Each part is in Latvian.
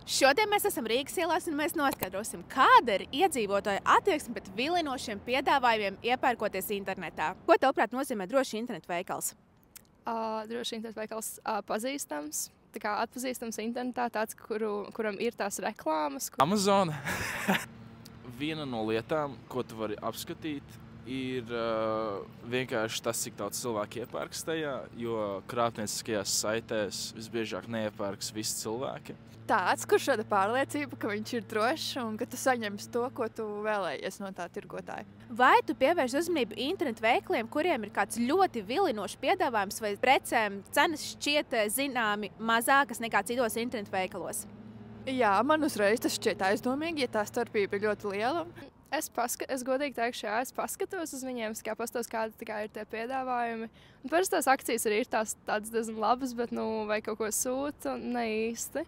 Šodien mēs esam Rīgas ielās un mēs noskaidrosim, kāda ir iedzīvotāju attieksme pret vilinošiem piedāvājumiem iepērkoties internetā. Ko tavuprāt nozīmē drošs internetu veikals? Droši internetu veikals pazīstams, tā kā atpazīstams internetā, tāds, kuram ir tās reklāmas. Amazon. Viena no lietām, ko tu vari apskatīt, ir vienkārši tas, cik daudz cilvēku iepērks tajā, jo krāpnieciskajās saitēs visbiežāk neiepērks visi cilvēki. Tāds, kurš rada pārliecību, ka viņš ir drošs un ka tu saņemsi to, ko tu vēlējies no tā tirgotāja. Vai tu pievērš uzmanību internetu veikaliem, kuriem ir kāds ļoti vilinošs piedāvājums vai precēm cenas šķiet zināmi mazākas nekā citos internetu veikalos? Jā, man uzreiz tas šķiet aizdomīgi, ja tā starpība ir ļoti liela. Es godīgi teikšu, jā, es paskatos uz viņiem, pastos, kādi ir tie piedāvājumi. Un parasti tās akcijas arī ir tādas diezgan labas, bet vai kaut ko sūta, ne īsti.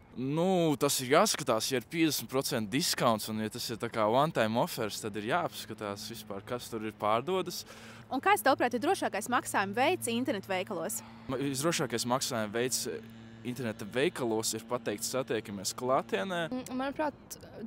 Tas ir jāskatās, ja ir 50% discounts un ja tas ir tā kā one-time offers, tad ir jāapskatās vispār, kas tur ir pārdodas. Un kāds tavuprāt ir drošākais maksājuma veids internetu veikalos? Visdrošākais maksājuma veids interneta veikalos ir pateikt satiekamies klātienē. Manuprāt,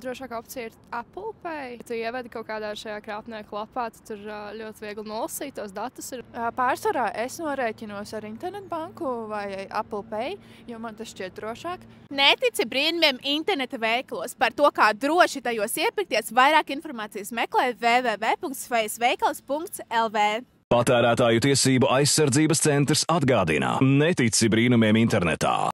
drošākā opcija ir Apple Pay. Ja tu ievedi kaut kādā šajā krāpnieku lapā, tad tur ļoti viegli nolasīt tos datus. Pārsvarā es norēķinos ar internetbanku vai Apple Pay, jo man tas šķiet drošāk. Netici brīnumiem interneta veikalos. Par to, kā droši tajos iepirkties, vairāk informācijas meklē www.faceveikals.lv. Patērētāju tiesību aizsardzības centrs atgādina: netici brīnumiem internetā.